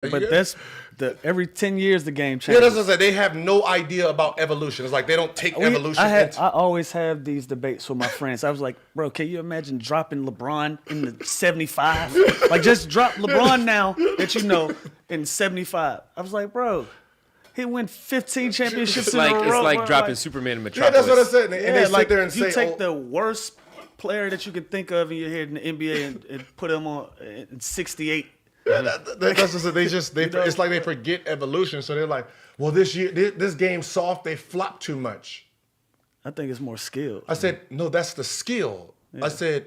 But that's every 10 years the game changes. Yeah, that's what I said. They have no idea about evolution. It's like they don't take evolution. I always have these debates with my friends. I was like, bro, can you imagine dropping LeBron in the 75? Like, just drop LeBron now that you know in 75. I was like, bro, he win 15 championships in a row. It's like bro. dropping Superman in Metropolis. Yeah, that's what I said. And they sit there and you say, take the worst player that you can think of in your head in the NBA and put him on in 68. Yeah, that's just it's like they forget evolution. So they're like, well, this game's soft. They flop too much. I think it's more skill. I said, no, that's the skill. Yeah. I said,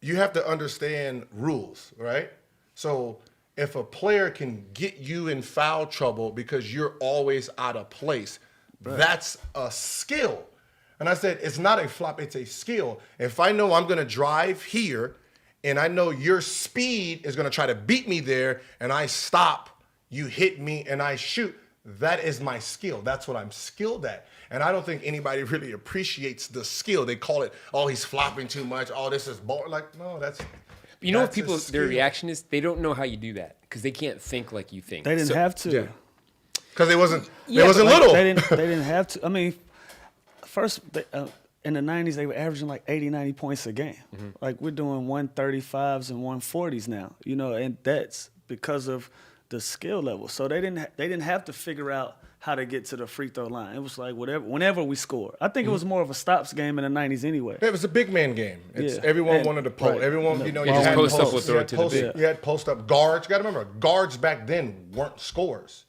you have to understand rules, right? So if a player can get you in foul trouble because you're always out of place, right, that's a skill. And I said, it's not a flop, it's a skill. If I know I'm going to drive here, and I know your speed is going to try to beat me there, and I stop, you hit me, and I shoot. That is my skill. That's what I'm skilled at. And I don't think anybody really appreciates the skill. They call it, oh, he's flopping too much. Oh, this is boring. Like, no, that's You know what people, their reaction is? They don't know how you do that because they can't think like you think. They didn't have to. Yeah. Because they wasn't little. They didn't have to. I mean, first, in the 90s, they were averaging like 80, 90 points a game. Mm-hmm. Like, we're doing 135s and 140s now, you know, and that's because of the skill level. So they didn't have to figure out how to get to the free throw line. It was like whenever we score. I think it was more of a stops game in the 90s anyway. It was a big man game. Everyone wanted to post. Right. Everyone, you know, you had post up, you had post up guards. You got to remember, guards back then weren't scorers.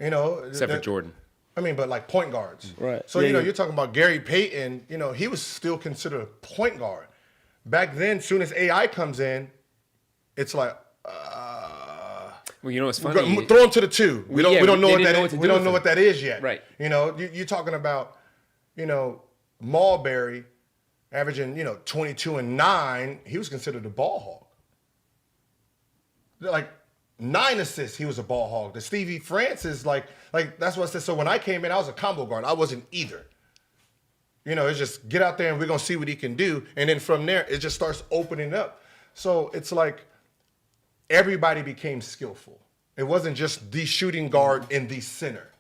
You know, except for Jordan. I mean, but like point guards. Right. So, you're talking about Gary Payton, you know, he was still considered a point guard. Back then, soon as AI comes in, it's like, well, you know what's funny? Throw him to the two. We don't know what that is. We don't know what that is yet. Right. You know, you're talking about, you know, Marbury averaging, 22 and 9. He was considered a ball hog. Like, 9 assists, he was a ball hog. The Stevie Francis, like that's what I said. So when I came in, I was a combo guard. I wasn't either. You know, it's just get out there and we're going to see what he can do. And then from there, it just starts opening up. So it's like everybody became skillful. It wasn't just the shooting guard in the center.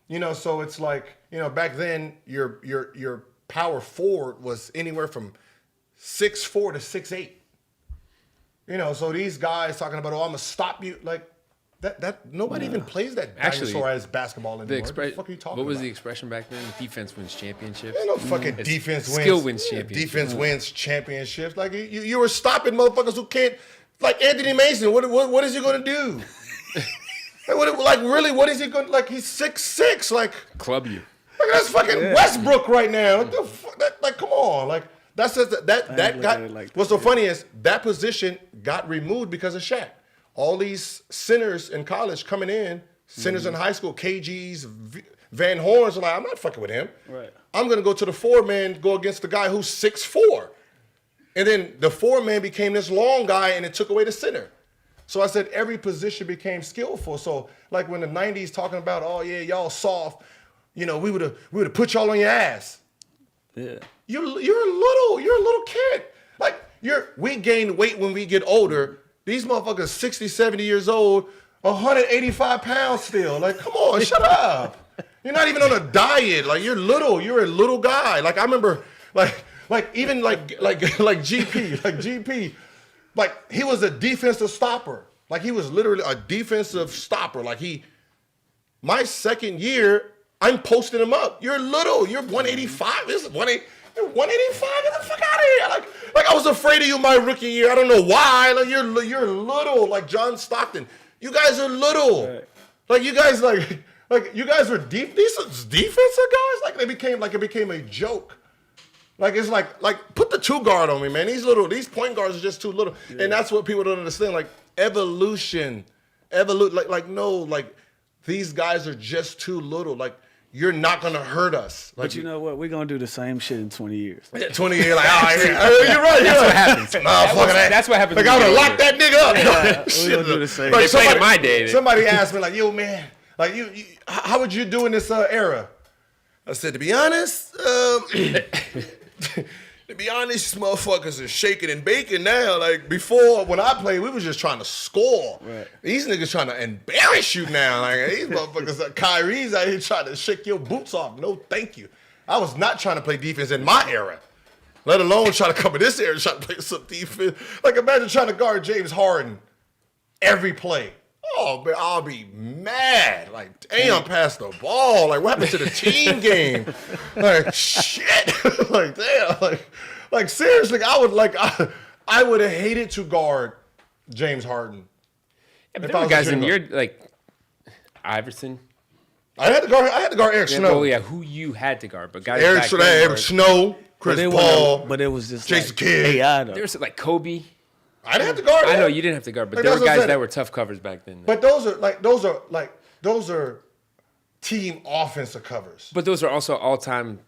You know, so it's like, back then your power forward was anywhere from 6'4" to 6'8". You know, so these guys talking about, oh, I'm gonna stop you, like that. Nobody even plays that dinosaur-ass basketball anymore. What the fuck are you talking about? What was the expression back then? Defense wins championships. Ain't no fucking defense wins. Skill wins championships. Defense wins championships. Like you were stopping motherfuckers who can't. Like Anthony Mason, what is he gonna do? What is he gonna? Like he's 6'6". Like club you. Like that's fucking Westbrook right now. What the fuck? Come on, like. That's just, that got. What's so funny is that position got removed because of Shaq. All these centers in college coming in, centers in high school, KGs, Van Horns are like, I'm not fucking with him. Right. I'm gonna go to the 4-man, go against the guy who's 6'4", and then the 4-man became this long guy, and it took away the center. So I said every position became skillful. So like when the '90s talking about, oh yeah, y'all soft, we would have put y'all on your ass. Yeah. You're a little kid. Like we gain weight when we get older. These motherfuckers 60, 70 years old, 185 pounds still. Like, come on, shut up. You're not even on a diet. Like you're a little guy. Like I remember like GP, like he was a defensive stopper. Like he was literally a defensive stopper. Like my second year, I'm posting him up. You're little. You're 185. This is 180. You're 185. Get the fuck out of here. Like I was afraid of you my rookie year. I don't know why. Like you're little. Like John Stockton. You guys are little. Right. Like you guys you guys were deep. These defensive guys. Like it became a joke. Like it's like put the 2 guard on me, man. These point guards are just too little. Yeah. And that's what people don't understand. Like evolution. Like these guys are just too little. Like you're not going to hurt us. Like, but you know what? We're going to do the same shit in 20 years. 20 years, like, you're right. That's what happens. That's what happens. Like, I would have locked that nigga up. We're going to do the same. Like, they played in my day. Somebody asked me, like, yo, man, like, how would you do in this era? I said, to be honest, To be honest, these motherfuckers are shaking and baking now. Like before, when I played, we was just trying to score. Right. These niggas trying to embarrass you now. Like these motherfuckers, like Kyrie's out here trying to shake your boots off. No, thank you. I was not trying to play defense in my era. Let alone try to come in this era and try to play some defense. Like imagine trying to guard James Harden every play. Oh, man, I'll be mad. Like, damn, pass the ball. Like, what happened to the team game? Like, shit. Like, damn. Like seriously, I would have hated to guard James Harden. Yeah, but there were guys in your like Iverson. I had to guard Eric Snow. Oh yeah, who you had to guard, but guys Eric Snow, Chris Paul. But it was just Jason like Kidd. AI though. There was like Kobe. I didn't have to guard him. I know you didn't have to guard, but Like, there were that's what I'm guys saying. that were tough covers back then. But those are team offensive covers. But those are also all-time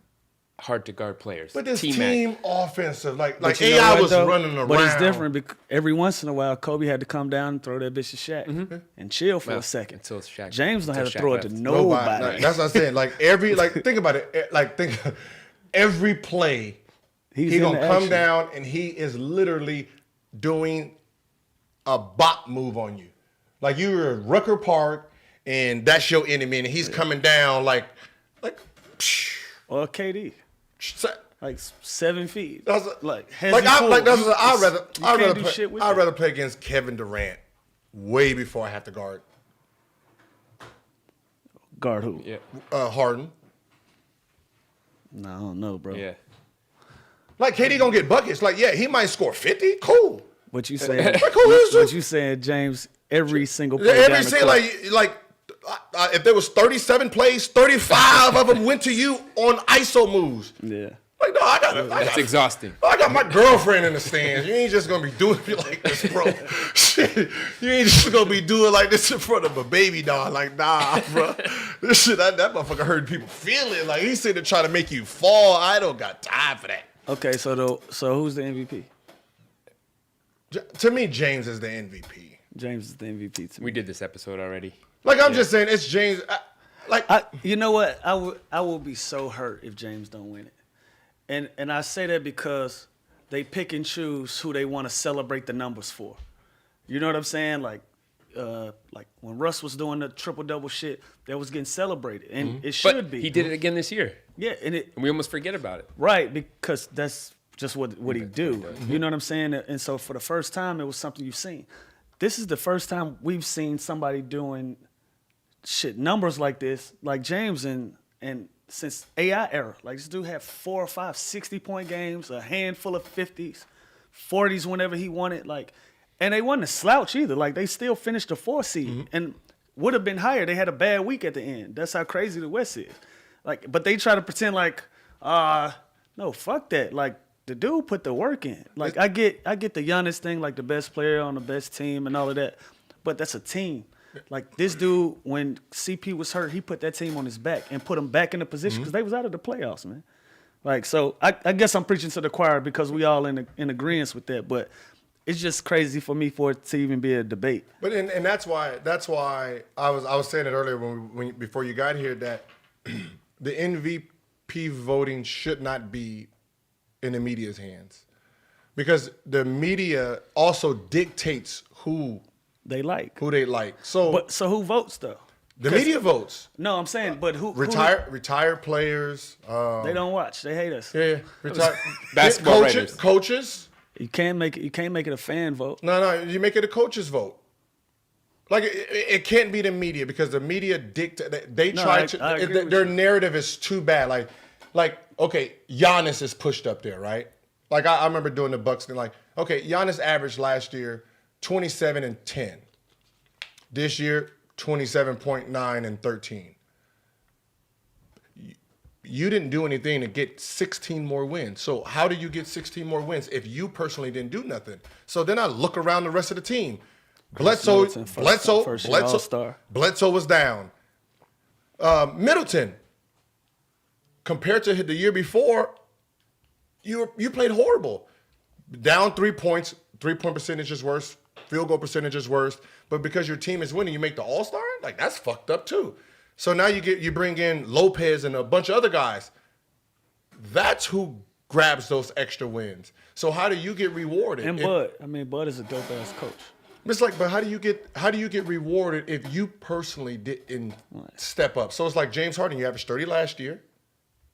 hard to guard players. But this T-Mac. team offensive, like But you know AI what, was though? running around. But it's different because every once in a while, Kobe had to come down and throw that bitch to Shaq and chill for Well, a second. until Shaq- James don't until have to Shaq throw it to left. nobody. Like, that's what I'm saying. Like think about it. Like think every play, He's he in gonna the come action. down and he is literally doing a bot move on you. Like you were at Rucker Park and that's your enemy and he's coming down like Or KD, like 7 feet. That's like I'd rather play against Kevin Durant way before I have to guard guard who? Yeah. Harden. No, I don't know, bro. Yeah. Like KD gonna get buckets. Like yeah, he might score 50. Cool. What you saying? Like who is What this? you saying, James? Every single play down Every the single court. if there was 37 plays, 35 of them went to you on ISO moves. Yeah. Like no, That's exhausting. I got my girlfriend in the stands. You ain't just gonna be doing me like this, bro. Shit, you ain't just gonna be doing like this in front of a baby dog. Like nah, bro. This shit, that motherfucker hurt people feeling. Like he's sitting there trying to make you fall. I don't got time for that. Okay, so who's the MVP? To me, James is the MVP. James is the MVP to me. We did this episode already. Like I'm just saying, it's James. You know what? I will be so hurt if James don't win it, and I say that because they pick and choose who they want to celebrate the numbers for. You know what I'm saying? Like when Russ was doing the triple double shit, that was getting celebrated, and it should But be. he did it again this year. Yeah, and We almost forget about it. right because that's just what he do. You know what I'm saying? And so for the first time, it was something you've seen. This is the first time we've seen somebody doing shit numbers like this, like James and since AI era. Like this dude had 4 or 5 60-point games, a handful of 50s, 40s whenever he wanted. Like, and they wasn't a slouch either. Like they still finished the 4 seed and would have been higher. They had a bad week at the end. That's how crazy the West is. Like, but they try to pretend like, no, fuck that. Like the dude put the work in. Like I get the Giannis thing, like the best player on the best team and all of that, but that's a team. Like this dude, when CP was hurt, he put that team on his back and put them back in the position because they was out of the playoffs, man. Like so, I guess I'm preaching to the choir because we all in agreement with that. But it's just crazy for me for it to even be a debate. But and that's why I was saying it earlier before you got here that the MVP voting should not be in the media's hands because the media also dictates who They like. they like. So who votes though? the media votes. No, I'm saying, but who Retired players. they don't watch. They hate us. Yeah, retired Basketball writers. coaches. You can't make it a fan vote. No, you make it a coach's vote. Like it can't be the media because the media dictate. They try I agree with their you. narrative is too bad. Like okay, Giannis is pushed up there, right? Like I remember doing the Bucks thing. Like okay, Giannis averaged last year 27 and 10. This year 27.9 and 13. You didn't do anything to get 16 more wins. So how do you get 16 more wins if you personally didn't do nothing? So then I look around the rest of the team. Bledsoe first year All-Star. Bledsoe was down. Middleton, compared to the year before, you played horrible. Down 3 points, 3-point percentage is worse, field goal percentage is worse. But because your team is winning, you make the All-Star? Like that's fucked up too. So now you bring in Lopez and a bunch of other guys. That's who grabs those extra wins. So how do you get rewarded? And Bud is a dope ass coach. It's like, but how do you get rewarded if you personally didn't step up? So it's like James Harden, you averaged 30 last year.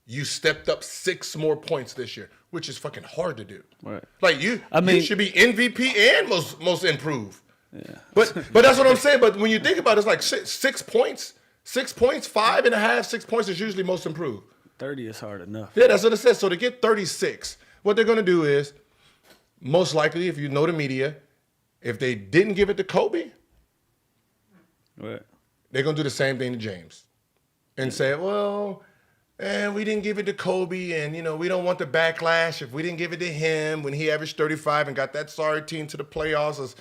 You stepped up 6 more points this year, which is fucking hard to do. Right. Like you should be MVP and most improved. Yeah. But that's what I'm saying. But when you think about it, it's like 6 points, 5.5, 6 points is usually most improved. 30 is hard enough. Yeah, that's what it says. So to get 36, what they're gonna do is, most likely, if you know the media, if they didn't give it to Kobe, right, they're gonna do the same thing to James, and say, well, we didn't give it to Kobe, and we don't want the backlash if we didn't give it to him when he averaged 35 and got that sorry team to the playoffs.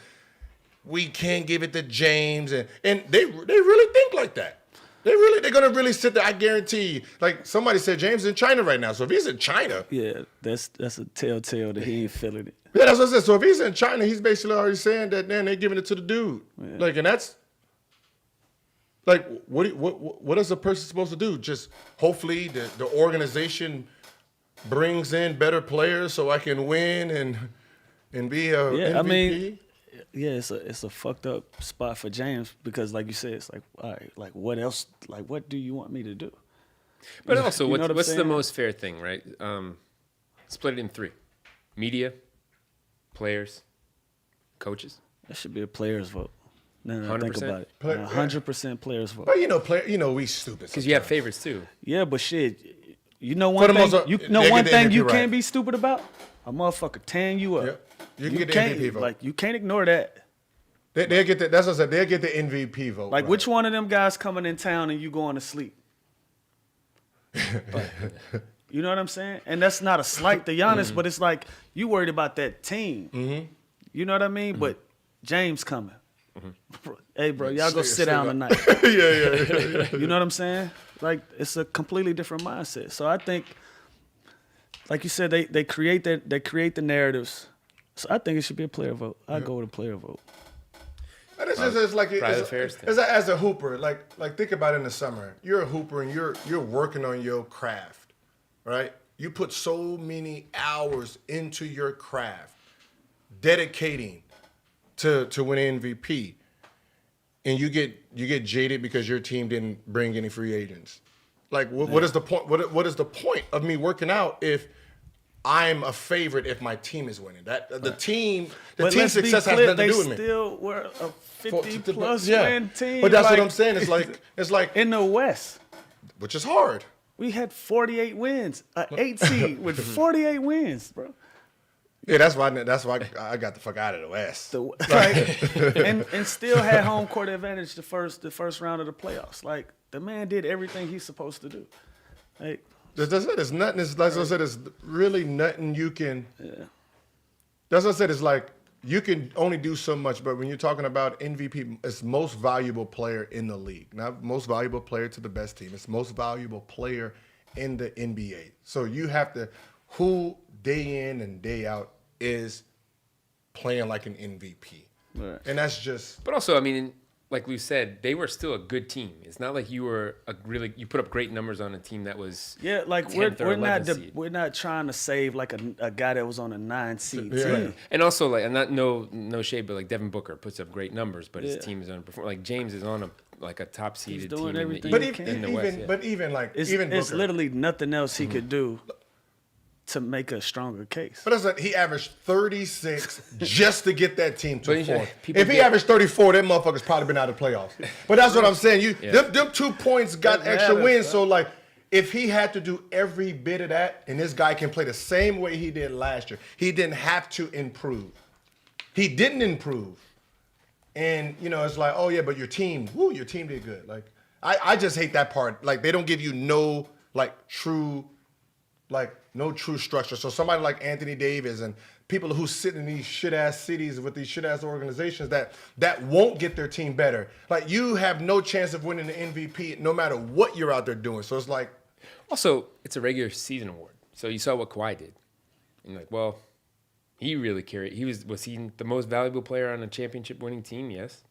We can't give it to James, and they really think like that. They're gonna really sit there. I guarantee you. Like somebody said, James is in China right now. So if he's in China, yeah, that's a telltale that he ain't feeling it. Yeah, that's what I said. So if he's in China, he's basically already saying that they're giving it to the dude. Yeah. Like, and that's like, what is a person supposed to do? Just hopefully the organization brings in better players so I can win and be a MVP? I mean, yeah, it's a fucked up spot for James because, like you said, it's like, all right, like what else? Like, what do you want me to do? But also, what's the most fair thing, right? Split it in 3: media, players, coaches. That should be a players' vote. No, 100%? think about it. 100% players' vote. But we stupid. Because you have favorites too. Yeah, but shit, you know one thing. One thing you can't be stupid about? A motherfucker tearing you up. Yep. You can get the MVP vote. Like, you can't ignore that. They'll get that. That's what I said. They'll get the MVP vote. Like, which one of them guys coming in town and you going to sleep? You know what I'm saying? And that's not a slight to Giannis, but it's like you worried about that team. Mm-hmm. You know what I mean? Mm-hmm. But James coming. Mm-hmm. Hey, bro, y'all go sit down tonight. Yeah. You know what I'm saying? Like, it's a completely different mindset. So I think, like you said, they create the narratives. So I think it should be a player vote. I'd go with a player vote. And it's like as a hooper, like think about it in the summer. You're a hooper and you're working on your craft, right? You put so many hours into your craft, dedicating to win MVP, and you get jaded because your team didn't bring any free agents. Like, what is the point? What is the point of me working out if I'm a favorite if my team is winning? The team success has nothing to do with me. They still were a 50-plus win team. But that's what I'm saying. It's like in the West, which is hard. We had 48 wins, an 8 seed with 48 wins, bro. Yeah, that's why I got the fuck out of the West. And still had home court advantage the first round of the playoffs. Like, the man did everything he's supposed to do. Like, It's nothing. Like I said, it's really nothing you can. Yeah. That's what I said. It's like you can only do so much, but when you're talking about MVP, it's most valuable player in the league, not most valuable player to the best team. It's most valuable player in the NBA. So you have to, who day in and day out is playing like an MVP, right. And that's just. But also, I mean, like Lou said, they were still a good team. It's not like you were you put up great numbers on a team that was like we're not trying to save like a guy that was on a 9 seed team. And also like, and not no shade, but like Devin Booker puts up great numbers, but his team is underperforming. Like James is on a top seeded team in the West. But even it's literally nothing else he could do to make a stronger case. But that's like he averaged 36 just to get that team to 4. If he averaged 34, that motherfucker's probably been out of the playoffs. But that's what I'm saying. Them 2 points got extra wins. So like, if he had to do every bit of that, and this guy can play the same way he did last year, he didn't have to improve. He didn't improve. And it's like, oh yeah, but your team did good. Like, I just hate that part. Like, they don't give you no true structure. So somebody like Anthony Davis and people who sit in these shit-ass cities with these shit-ass organizations that won't get their team better. Like, you have no chance of winning the MVP no matter what you're out there doing. So it's like. Also, it's a regular season award. So you saw what Kawhi did. And like, well, he really carried. Was he the most valuable player on a championship-winning team? Yes.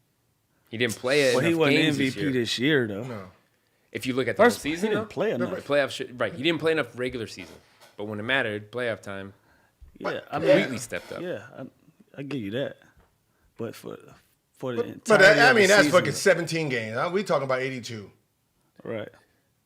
He didn't play it. Well, he wasn't MVP this year though. No. If you look at the whole season, he didn't play enough. Playoffs, right? He didn't play enough regular season. but when it mattered, playoff time, Yeah, I completely stepped up. Yeah, I give you that. But for the entirety But I of the mean, that's season, fucking 17 games. We talking about 82. right.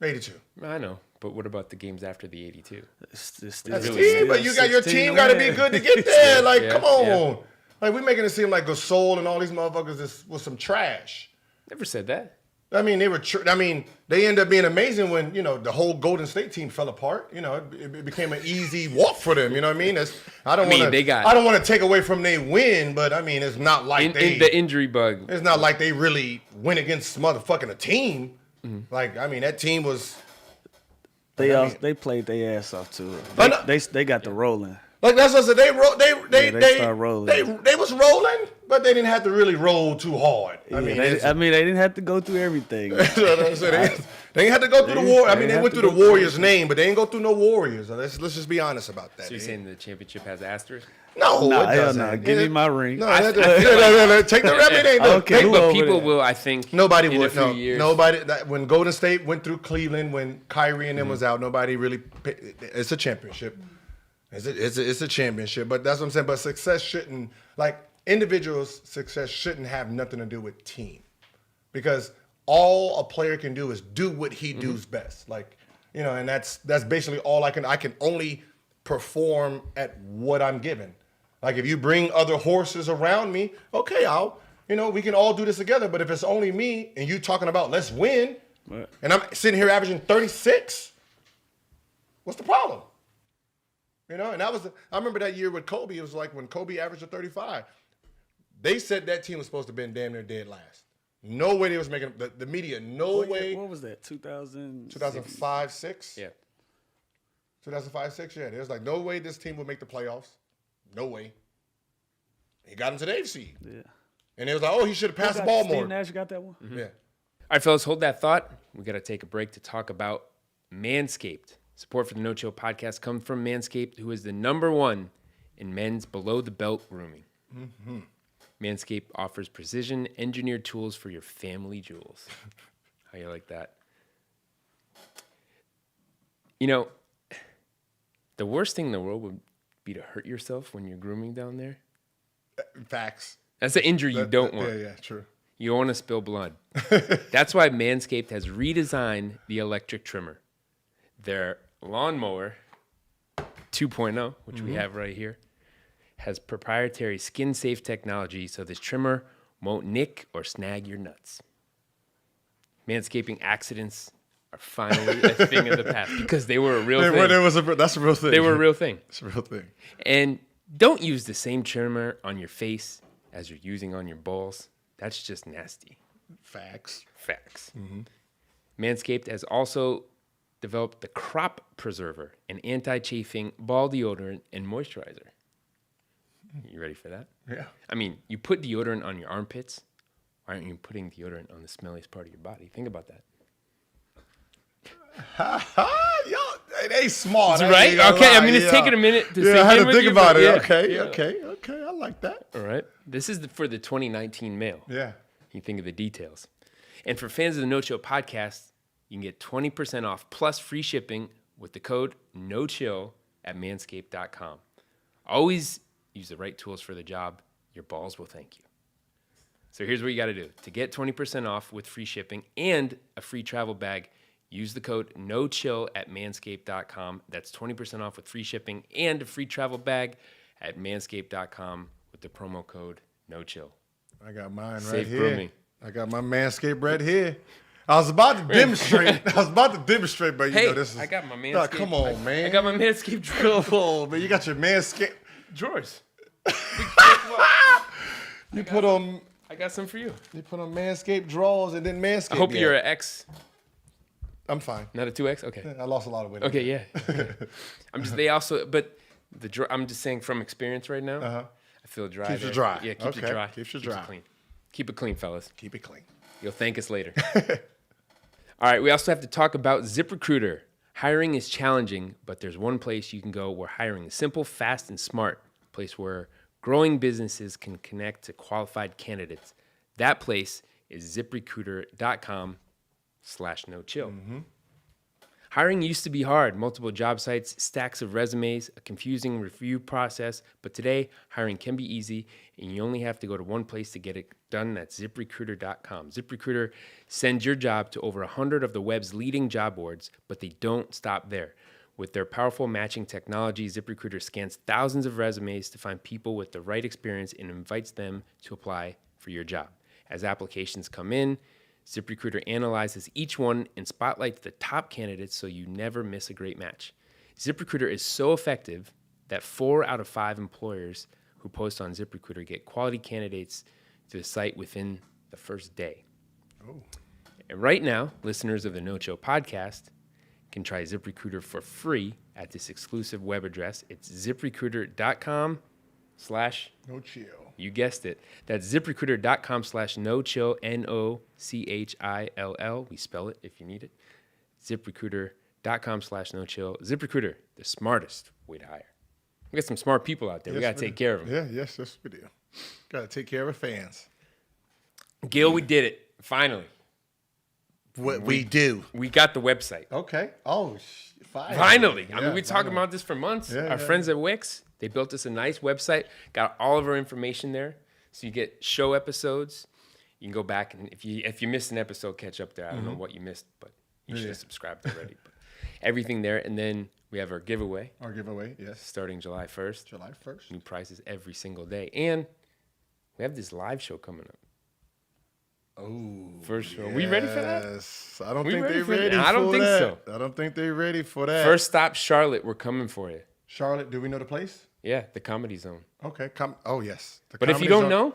82. I know, but what about the games after the 82? It's That's really team, but you got your 16 team to got to win. be good to get there. Like, Yeah, come on. yeah. Like, we making it seem like Gasol and all these motherfuckers was some trash. Never said that. I mean, they end up being amazing when, the whole Golden State team fell apart. It became an easy walk for them. You know what I mean? I don't want to take away from they win, but I mean, it's not like In the injury bug. it's not like they really went against motherfucking a team. Like, I mean, that team was. They played their ass off too. But They got the rolling. Like that's what I said. They start rolling. They was rolling, but they didn't have to really roll too hard. I mean, they didn't have to go through everything. they didn't have to go through the war. I mean, they went through the Warriors' name, but they didn't go through no Warriors. Let's just be honest about that. So you're saying the championship has asterisk? No, Nah, it hell doesn't. no. Give me my ring. No, take the rep. It ain't no. Okay, who But over people there? will, I think, Nobody in would. a few No, years. nobody. When Golden State went through Cleveland, when Kyrie and them was out, nobody really. It's a championship. It's a championship. But that's what I'm saying. But success shouldn't, like, individuals' success shouldn't have nothing to do with team, because all a player can do is do what he does best. Like, and that's basically all I can. I can only perform at what I'm given. Like, if you bring other horses around me, okay, we can all do this together. But if it's only me and you talking about let's win, Right. and I'm sitting here averaging 36, what's the problem? And I remember that year with Kobe. It was like when Kobe averaged a 35. They said that team was supposed to have been damn near dead last. No way they was making the media. No way. What was that? 2000. 2005, 6. Yeah. 2005, 6. Yeah, there was like no way this team would make the playoffs. No way. He got him to the 8th seed. Yeah. And it was like, oh, he should have passed the ball more. Steve Nash got that one. Yeah. All right, fellas, hold that thought. We got to take a break to talk about Manscaped. Support for the No Chill podcast comes from Manscaped, who is the #1 in men's below-the-belt grooming. Mm-hmm. Manscaped offers precision-engineered tools for your family jewels. How you like that? The worst thing in the world would be to hurt yourself when you're grooming down there. Facts. That's an injury you don't want. Yeah, true. You don't want to spill blood. That's why Manscaped has redesigned the electric trimmer. Their lawnmower 2.0, which we have right here, has proprietary skin-safe technology, so this trimmer won't nick or snag your nuts. Manscaping accidents are finally a thing of the past because they were a real thing. That's a real thing. They were a real thing. It's a real thing. And don't use the same trimmer on your face as you're using on your balls. That's just nasty. Facts. Manscaped has also developed the Crop Preserver, an anti-chafing ball deodorant and moisturizer. You ready for that? Yeah. I mean, you put deodorant on your armpits. Why aren't you putting deodorant on the smelliest part of your body? Think about that. Y'all, they smart. Right? Okay, I mean, it's taking a minute to I had to with think you, about but it. yeah. Okay. I like that. All right. This is for the 2019 mail. Yeah. You think of the details. And for fans of the No Chill podcast, you can get 20% off plus free shipping with the code NOCHILL at manscaped.com. Always use the right tools for the job. Your balls will thank you. So here's what you got to do. To get 20% off with free shipping and a free travel bag, use the code NOCHILL at manscaped.com. That's 20% off with free shipping and a free travel bag at manscaped.com with the promo code NOCHILL. I got mine right Safe here. grooming. I got my Manscaped right here. I was about to demonstrate, but Hey, this is. I got my Manscaped. Nah, come on, man. I got my Manscaped drill. Come on, man. You got your Manscaped. Drawers. You put on some for you. Manscaped drawers and then Manscaped. I hope you're an X, I'm fine. not a 2X. Okay. I lost a lot of weight. Okay, yeah. I'm just saying from experience right now. I feel dry. Keeps you there. dry. Yeah, keeps Okay. you dry. Keeps you dry. clean. Keep it clean, fellas. Keep it clean. You'll thank us later. All right, we also have to talk about ZipRecruiter. Hiring is challenging, but there's one place you can go where hiring is simple, fast, and smart. A place where growing businesses can connect to qualified candidates. That place is ZipRecruiter.com/NoChill. Hiring used to be hard, multiple job sites, stacks of resumes, a confusing review process, but today hiring can be easy and you only have to go to one place to get it done. That's ZipRecruiter.com. ZipRecruiter sends your job to over 100 of the web's leading job boards, but they don't stop there. With their powerful matching technology, ZipRecruiter scans thousands of resumes to find people with the right experience and invites them to apply for your job. As applications come in, ZipRecruiter analyzes each one and spotlights the top candidates so you never miss a great match. ZipRecruiter is so effective that 4 out of 5 employers who post on ZipRecruiter get quality candidates to the site within the first day. Oh. And right now, listeners of the No Chill podcast can try ZipRecruiter for free at this exclusive web address. It's ZipRecruiter.com/ No chill. you guessed it. That's ZipRecruiter.com/no-chill, NOCHILL. We spell it if you need it. ZipRecruiter.com/no-chill. ZipRecruiter, the smartest way to hire. We got some smart people out there. We got to take care of them. Yeah, yes, we do. Got to take care of our fans. Gil, we did it. Finally. What we do. We got the website. Okay. Oh, Finally. I mean, Yeah, we talked about this for months. Yeah, Our friends at Wix, they built us a nice website, got all of our information there. So you get show episodes. You can go back and if you missed an episode, catch up there. I don't know what you missed, but you should have subscribed already. But everything there. And then we have our giveaway Our giveaway, yes. starting July 1st. July 1st. New prizes every single day. And we have this live show coming up. Oh, First show. We ready for that? Yes. I don't We think ready they're for that? ready I don't for think that. so. I don't think they're ready for that. First stop, Charlotte. We're coming for you. Charlotte, do we know the place? Yeah, the Comedy Zone. Okay. Yes. The But if you Comedy don't Zone. know,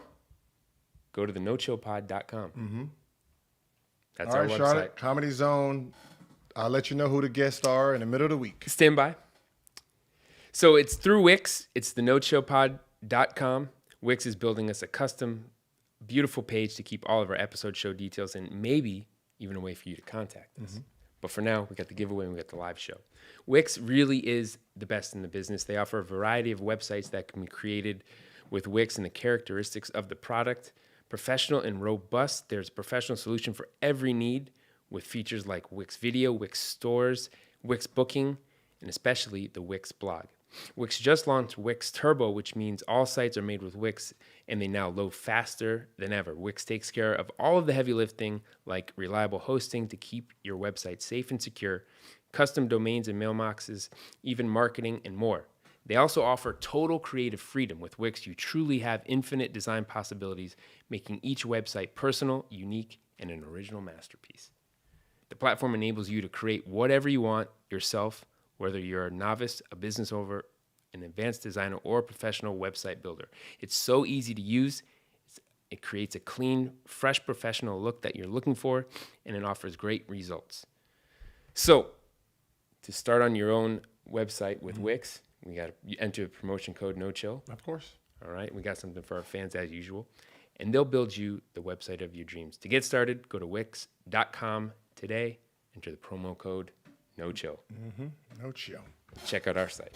go to the nochillpod.com. Mm-hmm. That's All our right, website. Charlotte, Comedy Zone. I'll let you know who the guests are in the middle of the week. Stand by. So it's through Wix. It's the nochillpod.com. Wix is building us a custom, beautiful page to keep all of our episode show details and maybe even a way for you to contact us. But for now, we got the giveaway and we got the live show. Wix really is the best in the business. They offer a variety of websites that can be created with Wix and the characteristics of the product. Professional and robust. There's a professional solution for every need with features like Wix Video, Wix Stores, Wix Booking, and especially the Wix blog. Wix just launched Wix Turbo, which means all sites are made with Wix and they now load faster than ever. Wix takes care of all of the heavy lifting like reliable hosting to keep your website safe and secure, custom domains and mailboxes, even marketing and more. They also offer total creative freedom. With Wix, you truly have infinite design possibilities, making each website personal, unique, and an original masterpiece. The platform enables you to create whatever you want yourself, whether you're a novice, a business owner, an advanced designer, or a professional website builder. It's so easy to use. It creates a clean, fresh, professional look that you're looking for, and it offers great results. So, to start on your own website with Wix, you enter the promotion code NOCHILL. Of course. All right, we got something for our fans as usual. And they'll build you the website of your dreams. To get started, go to Wix.com today, enter the promo code NOCHILL. No chill. Check out our site,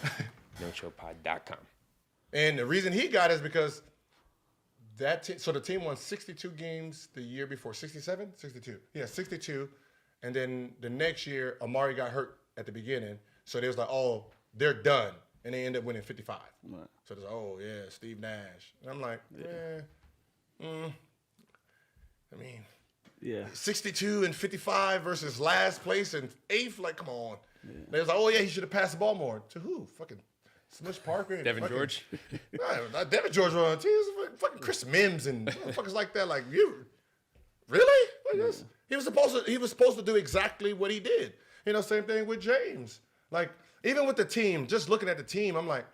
nochillpod.com. And the reason he got it is because so the team won 62 games the year before. 67? 62. Yeah, 62. And then the next year, Amari got hurt at the beginning. So they was like, oh, they're done. And they ended up winning 55. Right. So there's oh, yeah, Steve Nash. And I'm like, I mean, Yeah. 62 and 55 versus last place and eighth. Like, come on. Yeah. They was like, oh, yeah, he should have passed the ball more. To who? Fucking Smush Parker. And Devin George? Not Devin George was on the team. It was fucking Chris Mims and motherfuckers like that. Like, you really? Like this? He was supposed to do exactly what he did. You know, same thing with James. Like, even with the team, just looking at the team, I'm like,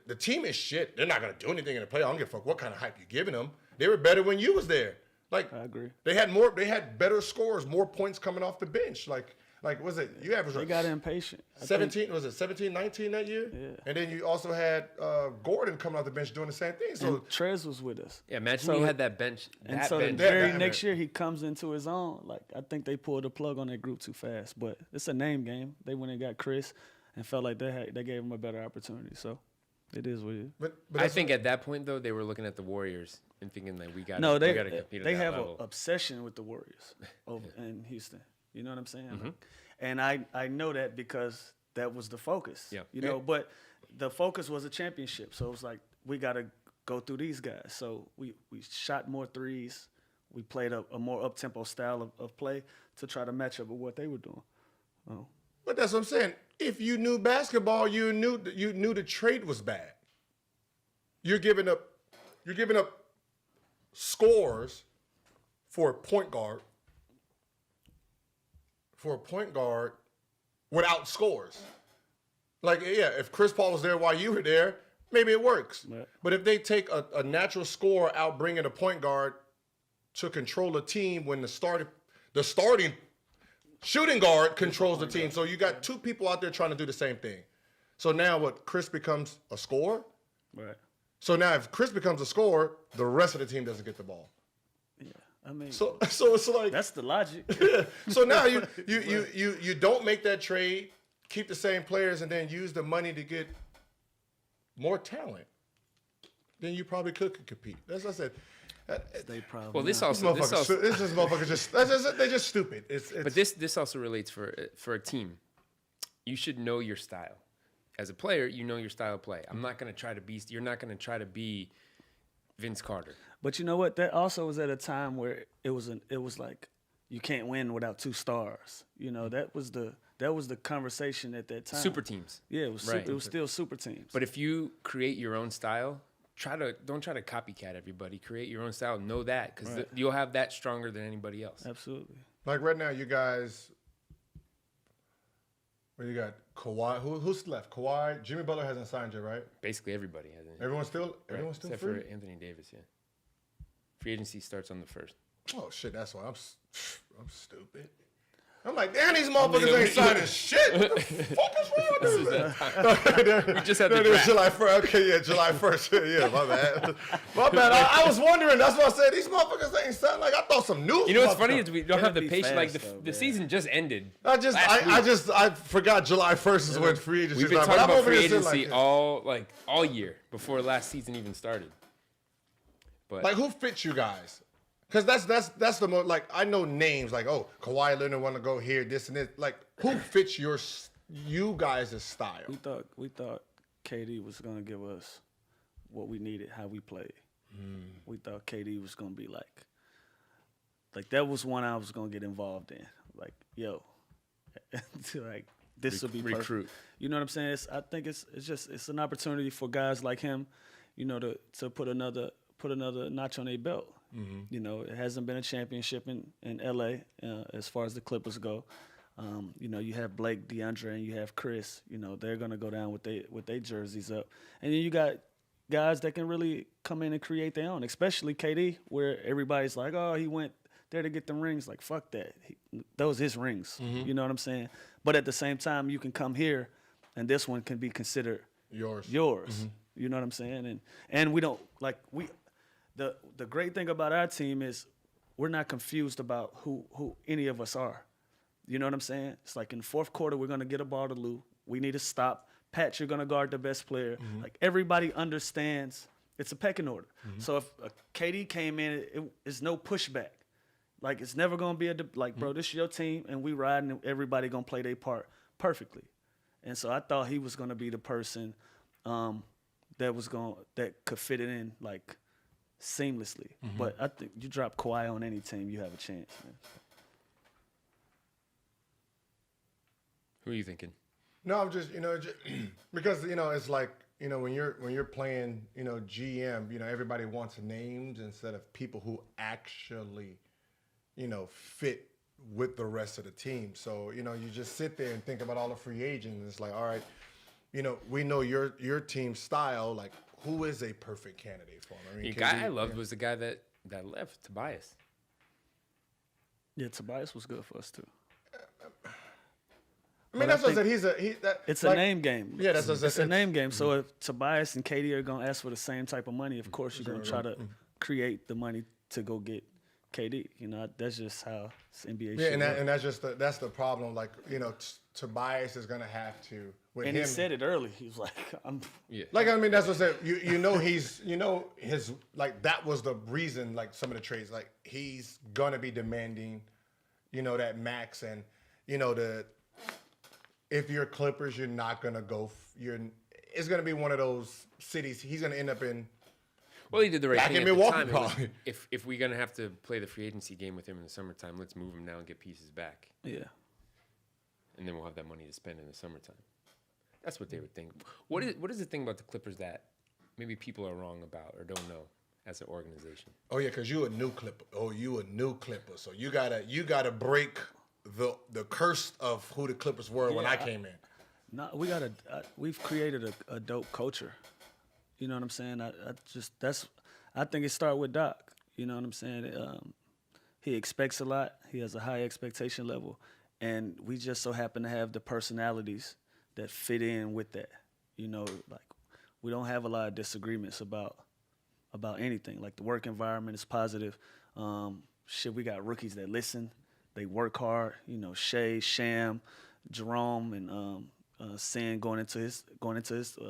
the team is shit. They're not gonna do anything in the play. I don't give a fuck what kind of hype you're giving them. They were better when you was there. Like, I agree. They had better scores, more points coming off the bench. Like was it? You averaged They got impatient. 17, was it 17, 19 that year? Yeah. And then you also had Gordon coming off the bench doing the same thing. So And Trez was with us. Yeah, imagine So- you had that bench. And That so the bench. very that- next year, he comes into his own. Like, I think they pulled the plug on that group too fast. But it's a name game. They went and got Chris and felt like they gave him a better opportunity. So it is what it is. but I think at that point, though, they were looking at the Warriors and thinking that we got to they compete at they that have an level. obsession with the Warriors in Houston. You know what I'm saying? Like, and I know that because that was the focus. Yeah. You know, but the focus was a championship. So it was like, we got to go through these guys. So we shot more threes. We played a more up-tempo style of play to try to match up with what they were doing. Oh. But that's what I'm saying. If you knew basketball, you knew the trade was bad. You're giving up scores for a point guard. For a point guard without scores. Like, yeah, if Chris Paul was there while you were there, maybe it works. Right. But if they take a natural scorer out bringing a point guard to control a team when the starting shooting guard controls the team. So you got two people out there trying to do the same thing. So now what? Chris becomes a scorer? Right. So now if Chris becomes a scorer, the rest of the team doesn't get the ball. Yeah. I mean, So it's like that's the logic. so now you don't make that trade, keep the same players, and then use the money to get more talent. Then you probably could compete. That's what I said. They probably Well, this not. also They're just stupid. but this also relates for a team. You should know your style. As a player, you know your style of play. I'm not going to try to be. You're not going to try to be Vince Carter. But you know what? That also was at a time where it was like you can't win without two stars. You know, that was the conversation at that time. Super teams. Yeah, it was Right. it was still super teams. But if you create your own style, don't try to copycat everybody. Create your own style. Know that because Right. you'll have that stronger than anybody else. Absolutely. like right now, you guys. Well, you got Kawhi. Who's left? Kawhi. Jimmy Butler hasn't signed yet, right? Basically, everybody has it. Everyone's still Except free. for Anthony Davis. Yeah. Free agency starts on the 1st. Oh shit, that's why I'm stupid. I'm like, damn, these motherfuckers ain't signing shit. What the fuck is wrong with them? We just had the That is draft. July 1st. Okay, yeah, July 1st. Yeah, my bad. My bad. I was wondering. That's what I said. These motherfuckers ain't signing. Like, I thought some news. You know what's motherfuckers- funny is we don't It'll have the be patience. Like fast, though, the man. season just ended. I forgot July 1st is when free agency We've been started. talking But I'm about over free here sitting agency all year before last season even started. But Like, who fits you guys? Because that's the most, like, I know names, like, oh, Kawhi Leonard want to go here, this and this. Like, who fits you guys' style? We thought KD was gonna give us what we needed, how we played. We thought KD was gonna be like that was one I was gonna get involved in. Like, yo, like this will be perfect. recruit. You know what I'm saying? I think it's an opportunity for guys like him, you know, to put another notch on their belt. You know, it hasn't been a championship in LA as far as the Clippers go. You know, you have Blake, DeAndre, and you have Chris. You know, they're gonna go down with their jerseys up, and then you got guys that can really come in and create their own. Especially KD, where everybody's like, oh, he went there to get them rings. Like, fuck that. Those his rings. You know what I'm saying? But at the same time, you can come here, and this one can be considered Yours. You know what I'm saying? And we don't The great thing about our team is we're not confused about who any of us are. You know what I'm saying? It's like in the fourth quarter, we're going to get a ball to Lou. We need to stop. Pat, you're going to guard the best player. Like, everybody understands it's a pecking order. So if KD came in, it's no pushback. Like, it's never going to be bro, this is your team, and we riding, and everybody going to play their part perfectly. And so I thought he was going to be the person that could fit it in, like, seamlessly. But I think you drop Kawhi on any team, you have a chance, man. Who are you thinking? No, I'm just, because, it's like, when you're playing, GM, everybody wants names instead of people who actually, fit with the rest of the team. So, you just sit there and think about all the free agents. And it's like, all right, we know your team's style. Like, who is a perfect candidate for him? I mean, The guy I loved was the guy that left, Tobias. Yeah, Tobias was good for us too. I mean, that's what I said. It's a name game. Yeah, that's what I said. It's a name game. So if Tobias and KD are gonna ask for the same type of money, of course you're gonna try to create the money to go get KD. That's just how it's NBA. Yeah, shit works. and that's the problem. Like, Tobias is gonna have to. With And him, he said it early. He was like, Yeah. like, I mean, that's what I said. His like, that was the reason. Like, some of the trades, like, he's gonna be demanding, that max, and if you're Clippers, you're not gonna go. It's gonna be one of those cities he's gonna end up in. Well, he did the right Back thing in at Milwaukee, the time. It was, probably. if we're gonna have to play the free agency game with him in the summertime, let's move him now and get pieces back, Yeah. and then we'll have that money to spend in the summertime. That's what they would think. What is the thing about the Clippers that maybe people are wrong about or don't know as an organization? Oh yeah, because you a new Clipper. So you gotta break the curse of who the Clippers were when I came in. No, we've created a dope culture. You know what I'm saying? I think it started with Doc. You know what I'm saying? He expects a lot. He has a high expectation level, and we just so happen to have the personalities that fit in with that. Like we don't have a lot of disagreements about anything. Like the work environment is positive. We got rookies that listen. They work hard. Shea, Sham, Jerome, and Sin going into his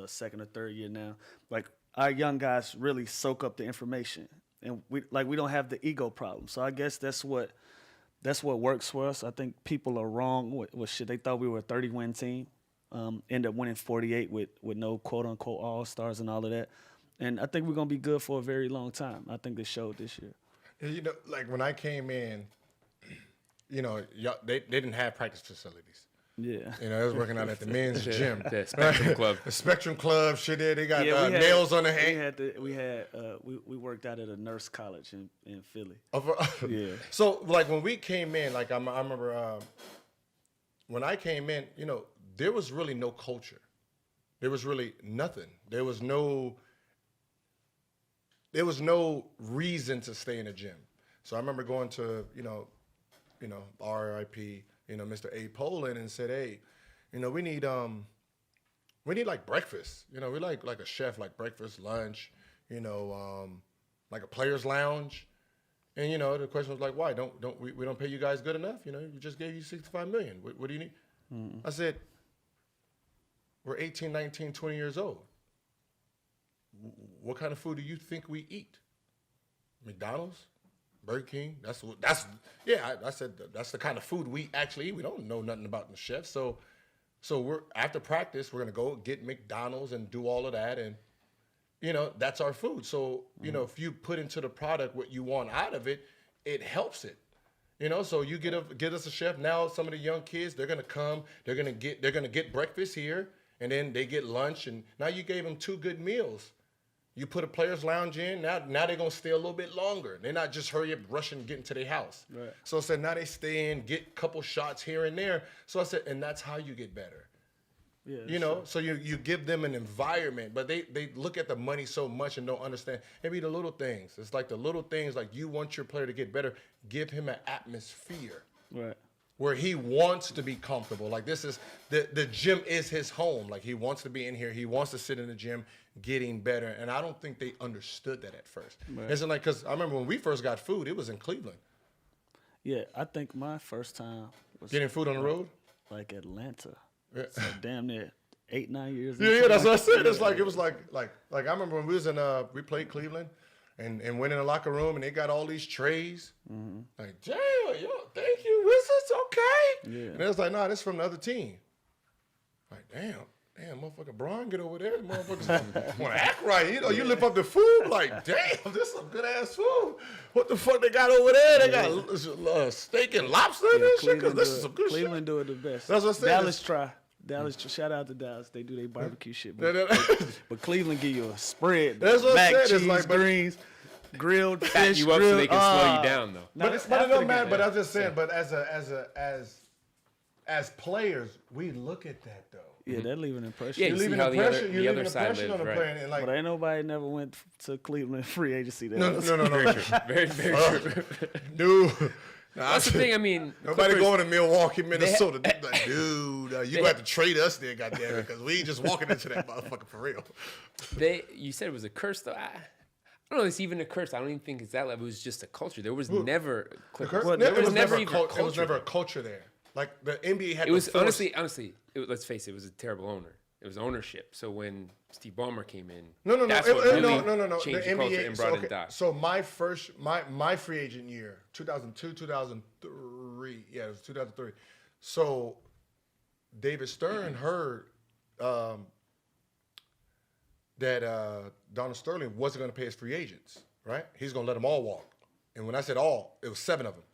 second or third year now. Like our young guys really soak up the information, and we don't have the ego problem. So I guess that's what works for us. I think people are wrong with shit. They thought we were a 30-win team. End up winning 48 with no quote unquote all-stars and all of that. And I think we're gonna be good for a very long time. I think they showed this year. Like when I came in, they didn't have practice facilities. Yeah. They was working out at the men's gym. The Spectrum Club. The Spectrum Club, shit there. They got nails on the hand. We worked out at a nurse college in Philly. Yeah. So like when we came in, like I remember when I came in, there was really no culture. There was really nothing. There was no reason to stay in the gym. So I remember going to, RIP, Mr. A. Poland, and said, hey, we need like breakfast. We like a chef, like breakfast, lunch, like a player's lounge. And the question was like, why we don't pay you guys good enough? We just gave you $65 million. What do you need? I said, we're 18, 19, 20 years old. What kind of food do you think we eat? McDonald's? Burger King? I said that's the kind of food we actually eat. We don't know nothing about the chef. So we're after practice, we're gonna go get McDonald's and do all of that, and that's our food. So if you put into the product what you want out of it, it helps it. So you get us a chef. Now some of the young kids, they're gonna come, they're gonna get breakfast here, and then they get lunch, and now you gave them 2 good meals. You put a player's lounge in, now they're gonna stay a little bit longer. They're not just hurry up, rushing, getting to their house. Right. So I said, now they stay in, get a couple shots here and there. So I said, and that's how you get better. Yeah. So you give them an environment, but they look at the money so much and don't understand. Maybe the little things. It's like the little things, like you want your player to get better, give him an atmosphere. Right. Where he wants to be comfortable. Like this is, the gym is his home. Like he wants to be in here. He wants to sit in the gym getting better. And I don't think they understood that at first. Right. It's like, because I remember when we first got food, it was in Cleveland. Yeah, I think my first time was Getting food on the road? like Atlanta. So damn near 8-9 years. Yeah, that's what I said. It's like, it was like I remember when we was in, we played Cleveland and went in the locker room and they got all these trays. Mm-hmm. Like, damn, thank you, Wizards, okay. Yeah. And it was like, nah, this from the other team. Like, damn, motherfucker, Bron, get over there. Motherfuckers want to act right. You lift up the food. Like, damn, this is some good ass food. What the fuck they got over there? They got steak and lobster and this shit. Cause this is some good shit. Cleveland do it the best. That's what I said. Dallas, shout out to Dallas. They do their barbecue shit. But Cleveland give you a spread. That's what mac, I said. cheese, It's like, greens, grilled Back fish, you up so they can slow you down, though. No, But it don't matter. But I was just saying. But as players, we look at that though. Yeah, that leave an impression. Yeah, You're you see leaving how an the impression. other- You're the leaving other an side impression on the lives, player. right. And like, But ain't nobody never went to Cleveland free agency. no. Very true. Very, very true. Dude. That's the thing. I mean, Nobody Clippers- going to Milwaukee, Minnesota. Like, dude, you gonna have to trade us there, goddamn it, because we ain't just walking into that motherfucker for real. You said it was a curse, though. I don't know. It's even a curse. I don't even think it's that level. It was just a culture. There was never Clippers. Well, There was never a even cul- a culture. It was never a culture there. Like the NBA had. It was to force- honestly. Let's face it. It was a terrible owner. It was ownership. So when Steve Ballmer came in, No. that's what really No. changed The the culture NBA. and So, brought okay, in Doc. so my free agent year, 2002, 2003. 2003. Yeah, it was 2003. So David Stern heard that Donald Sterling wasn't going to pay his free agents, right? He's going to let them all walk. And when I said all, it was 7 of them.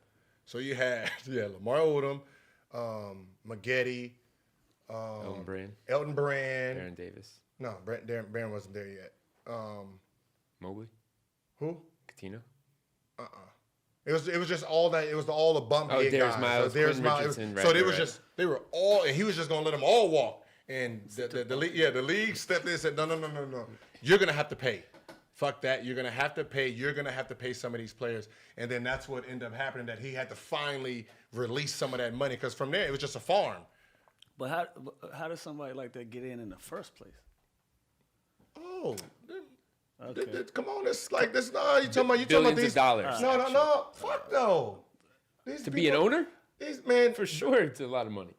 So you had Lamar Odom, Maggette, Elton Brand, Aaron Davis, no, Darren Barron wasn't there yet. Mobley, Who? Coutinho. It was just all that. It was all the bump head Darius guys. Miles, Darius Quentin Miles. Richardson, So they right, was right. just they were all, and he was just gonna let them all walk. And the league stepped in and said, no. You're gonna have to pay. Fuck that. You're gonna have to pay. You're gonna have to pay some of these players. And then that's what ended up happening. That he had to finally release some of that money because from there it was just a farm. But how does somebody like that get in the first place? Oh. Okay. Come on, it's like this. No, you talking about Billions these of dollars, No, fuck no. These To be an owner? These man For sure, it's a lot of money.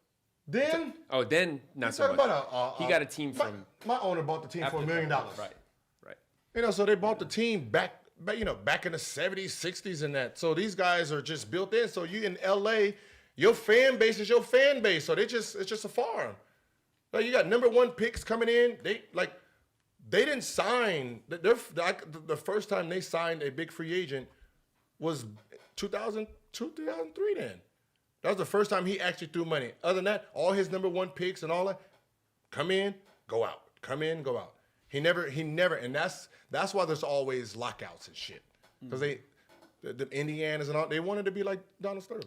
Then Then not you so talking much. about He got a team from my owner bought the team for $1 million. Right. You know, so they bought the team back in the 70s, 60s, and that. So these guys are just built in. So you in LA, your fan base is your fan base. So it's just a farm. Like you got #1 picks coming in. They didn't sign. The first time they signed a big free agent was 2002, 2003 then. That was the first time he actually threw money. Other than that, all his #1 picks and all that, come in, go out. Come in, go out. He never, and that's why there's always lockouts and shit. Because the Indianas and all, they wanted to be like Donald Sterling.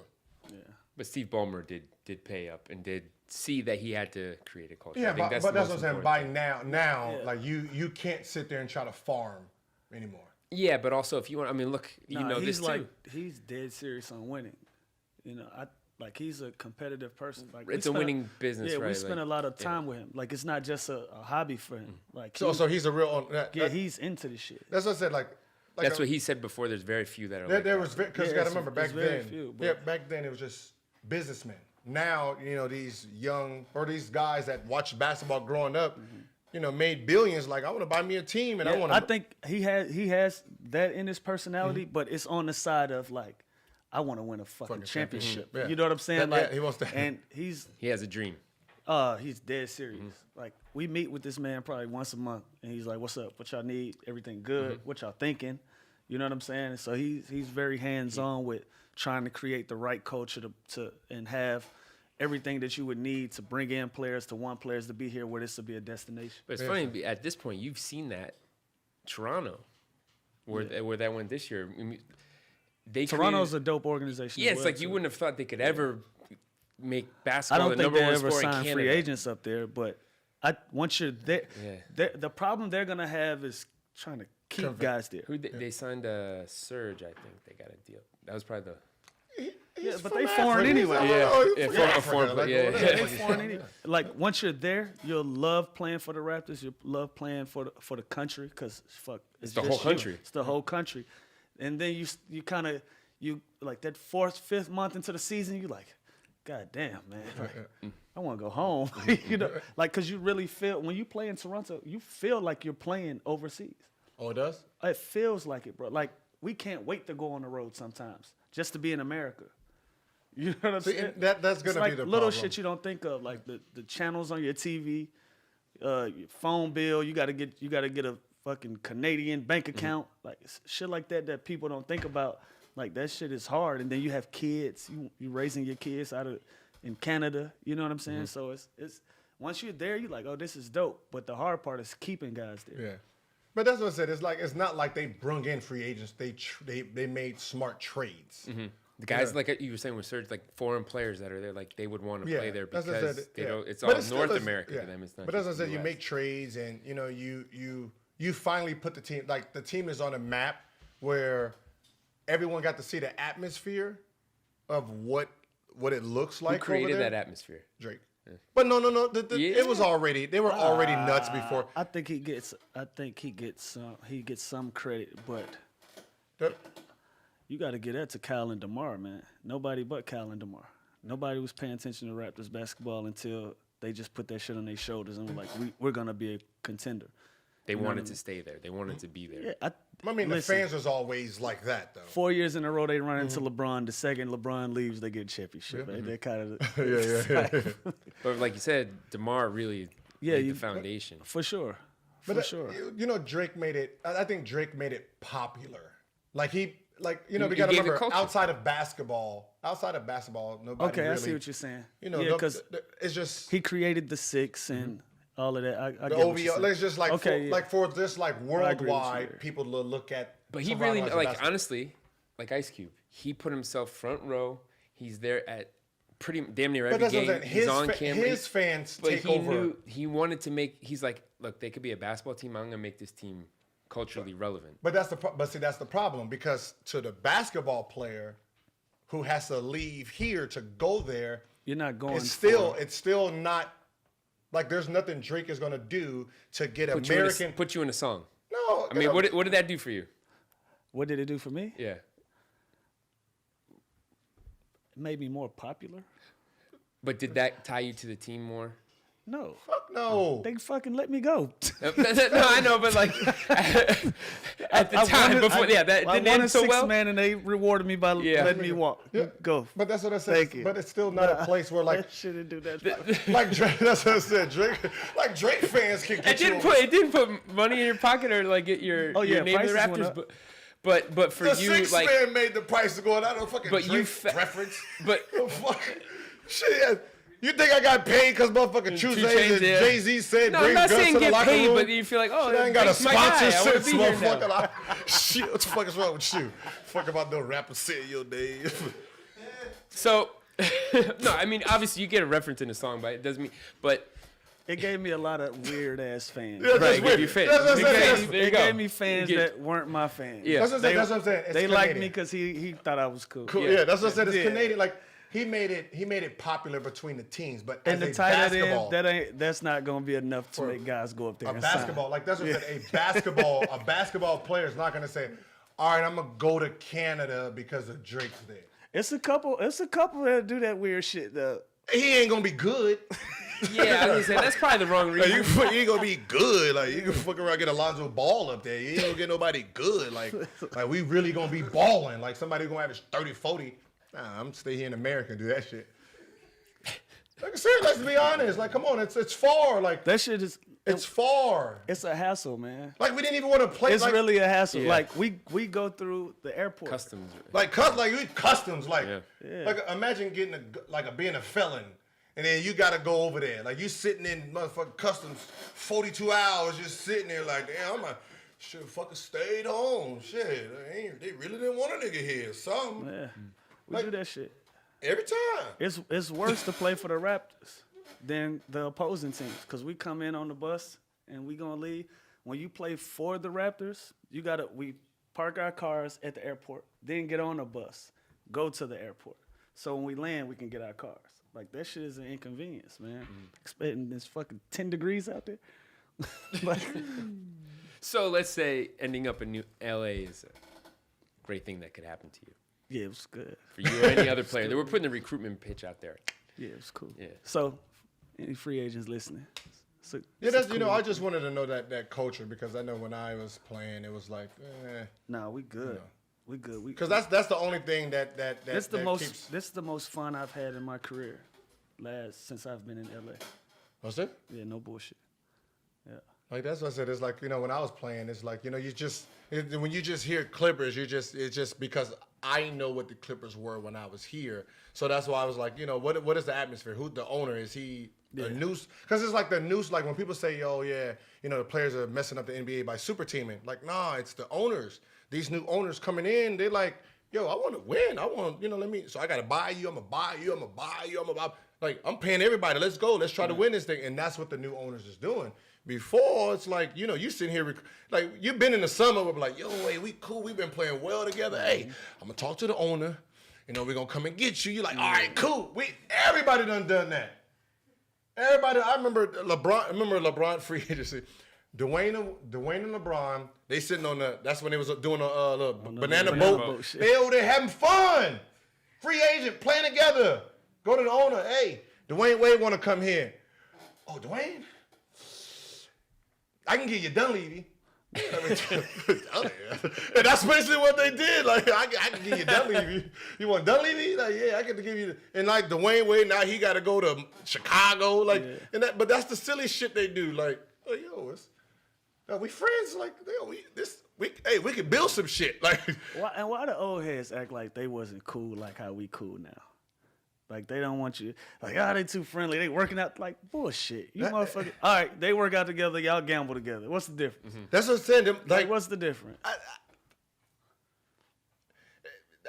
Yeah. But Steve Ballmer did pay up and did see that he had to create a culture. Yeah, I think but the that's most what I'm saying. important By thing. now, like you can't sit there and try to farm anymore. Yeah, but also if you want, I mean, look, you know he's this too. he's dead serious on winning. You know, he's a competitive person. Like It's a winning business, yeah, right? we spend a lot of time with him. Like it's not just a hobby for him. Like So he's a real. he's into the shit. That's what I said. Like That's what he said before. There's very few that are like there that. was because Yeah, you got to it's- remember back it's very then. few, but- Yeah, back then it was just businessmen. Now these young or these guys that watched basketball growing up, made billions. Like I want to buy me a team and I want to. I think he has that in his personality, but it's on the side of like, I want to win a fucking championship. Yeah. You know what I'm saying? Yeah, Like he wants to- and he's He has a dream. he's dead serious. Like we meet with this man probably once a month, and he's like, "What's up? What y'all need? Everything good? What y'all thinking?" You know what I'm saying? So he's very hands on with trying to create the right culture to and have everything that you would need to bring in players to want players to be here where this will be a destination. But it's funny, at this point, you've seen that Toronto, where that went this year. I mean, Toronto's a dope organization. Yeah, as it's well, like you too. wouldn't have thought they could ever make I basketball don't the think number they one ever sport in sign Canada. free agents up there, but once you're there, the problem they're gonna have is trying to keep guys there. They signed a Surge, I think they got a deal. That was probably the Yeah, but they foreign anyway. They foreign anyway. Like once you're there, you'll love playing for the Raptors. You'll love playing for the country because it's the just whole you. country. It's the whole country, and then you kind of like that 4th, 5th month into the season, you like, God damn, man, like, I want to go home. Like because you really feel when you play in Toronto, you feel like you're playing overseas. Oh, it does. It feels like it, bro. Like we can't wait to go on the road sometimes just to be in America. You know what I'm See, saying? and that's It's gonna like be the little problem. shit you don't think of, like the channels on your TV, your phone bill. You gotta get a fucking Canadian bank account, like shit like that people don't think about. Like that shit is hard, and then you have kids. You raising your kids in Canada. You know what I'm saying? So it's once you're there, you're like, oh, this is dope. But the hard part is keeping guys there. Yeah, but that's what I said. It's not like they brung in free agents. They made smart trades. The guys, like you were saying with Surge, like foreign players that are there, like they would want to play there that's what I because said, they don't. It's But all still North is- America yeah. to them. It's not. But as I just said, you US. make trades, and you finally put the team. Like the team is on a map where everyone got to see the atmosphere of what it looks like. Who created over there. that atmosphere? Drake. But no. It was already. They were already nuts before. I think he gets some credit, but The- you got to get that to Kyle and DeMar, man. Nobody but Kyle and DeMar. Nobody was paying attention to Raptors basketball until they just put that shit on their shoulders and were like, we're gonna be a contender. They wanted to stay there. They wanted to be there. Yeah, I mean, listen, the fans was always like that, though. 4 years in a row, they run into LeBron. The second LeBron leaves, they get a championship. They kind of Yeah. But like you said, DeMar really laid the foundation. for sure. But sure. You know, Drake made it. I think Drake made it popular. Like we got to gave it remember, culture. outside of basketball, nobody. Okay, really, I see what you're saying. You know, because it's just he created the six and all of that. I the get what you're OVO. saying. It's just like Okay, for this like agree with you worldwide there. people to look at. But he somebody really, as a like, basketball- honestly, like Ice Cube, he put himself front row. He's there at pretty damn near But every that's what I'm game. saying. He's on camera. His fans But take he over. knew he wanted to make. He's like, look, they could be a basketball team. I'm gonna make this team culturally relevant. But that's the problem, because to the basketball player who has to leave here to go there, You're not going. it's still not like there's nothing Drake is gonna do to get American. Put you in a song. No, I mean, what did that do for you? What did it do for me? Yeah. It made me more popular. But did that tie you to the team more? No, Fuck no. they fucking let me go. No, I know, but like at the time before, that I didn't won a end so well. man, and they rewarded me by letting me walk. Yeah. Go. But that's what I said. Thank you. But it's still not a place where like That shouldn't do that. like Drake. That's what I said. Drake fans can get It didn't put money in your pocket or like get your yeah, name in the prices went Raptors, up. but for the you six like man made the price to go on. I don't fucking But you Drake preference. but The fuck? Shit. You think I got paid because motherfucking True Chainz, and yeah. Jay-Z said no, bring I'm not guns saying to the get locker paid, room? but you feel like, oh, Shit, I ain't got a Drake's my guy. I sponsorship, wanna be here now. motherfucker. Shit, what the fuck is wrong with you? Fuck about no rapper saying your name. So no, I mean obviously you get a reference in the song, but it doesn't mean but It gave me a lot of weird ass fans. Yeah, that's right, weird. you fit. That's what I'm There saying. you It go. gave me fans You get- that weren't my fans. Yeah. That's what I'm saying. It's They liked Canadian. me because he thought I was cool. Cool. Yeah. Yeah, that's what I said. It's Yeah. Canadian. Like he made it popular between the teams, but And as the a tight basketball, end, that's not gonna be enough to make guys go up there. a and basketball, sign. like that's what I said. A basketball player is not gonna say, "All right, I'm gonna go to Canada because of Drake's there." It's a couple that do that weird shit though. He ain't gonna be good. yeah, I was gonna say that's probably the wrong Like, reason. you ain't gonna be good. Like you can fuck around and get Alonzo Ball up there. You ain't gonna get nobody good. Like we really gonna be balling. Like somebody gonna average 30, 40. Nah, I'm stay here in America and do that shit. Like seriously, let's be honest. Like, come on, it's far. Like That shit is it's far. it's a hassle, man. Like we didn't even want to play. It's like, really a hassle. Yeah. Like we go through the airport. Customs. like we customs. Like Yeah. like imagine getting being a felon. And then you gotta go over there. Like you sitting in motherfucking customs 42 hours just sitting there like, damn, should fucking stayed home. Shit. They really didn't want a nigga here. Something. Yeah, we Like- do that shit. Every time. It's worse to play for the Raptors than the opposing teams because we come in on the bus and we gonna leave. When you play for the Raptors, we park our cars at the airport, then get on the bus, go to the airport. So when we land, we can get our cars. Like that shit is an inconvenience, man. Expecting this fucking 10 degrees out there. Like, So let's say ending up in LA is a great thing that could happen to you. yeah, it was good. For you or any other player. They were putting the recruitment pitch out there. Yeah, it was cool. Yeah. So, any free agents listening? Yeah, that's I just wanted to know that culture because I know when I was playing, it was like, Nah, we good. We good. because that's the only thing that This the that most. keeps. This the most fun I've had in my career, since I've been in LA. What's it? Yeah, no bullshit. Yeah. Like that's what I said. It's like when I was playing, it's like when you just hear Clippers, it's just because I know what the Clippers were when I was here. So that's why I was like, what is the atmosphere? Who the owner is? He a noose? Because it's like the noose. Like when people say, "Oh yeah, the players are messing up the NBA by super teaming." Like, nah, it's the owners. These new owners coming in, they're like, "Yo, I want to win. I want So I got to buy you. I'm gonna buy you. I'm gonna buy you. Like I'm paying everybody. Let's go. Let's try to win this thing." And that's what the new owners is doing. Before, it's like, you sitting here, like, you've been in the summer, we're like, yo, hey, we cool, we've been playing well together. Hey, I'm going to talk to the owner. We're going to come and get you. You're like, all right, cool. Everybody done that. Everybody, I remember LeBron free agency. Dwayne and LeBron, they sitting on that's when they was doing a little banana boat. shit. They over there having fun. Free agent, playing together. Go to the owner. Hey, Dwayne Wade want to come here. Oh, Dwayne? I can give you Dunleavy. And that's basically what they did. Like, I can give you Dunleavy. You want Dunleavy? Like, yeah, I get to give you. And like Dwayne Wade, now he got to go to Chicago. Like, but that's the silly shit they do. Like, yo, we friends. Like, yo, we could build some shit. Like, why the old heads act like they wasn't cool like how we cool now? Like, they don't want you. Like, they too friendly. They working out. Like, bullshit. You motherfucker. All right, they work out together. Y'all gamble together. What's the difference? Mm-hmm. That's what I'm saying. Like, what's the difference?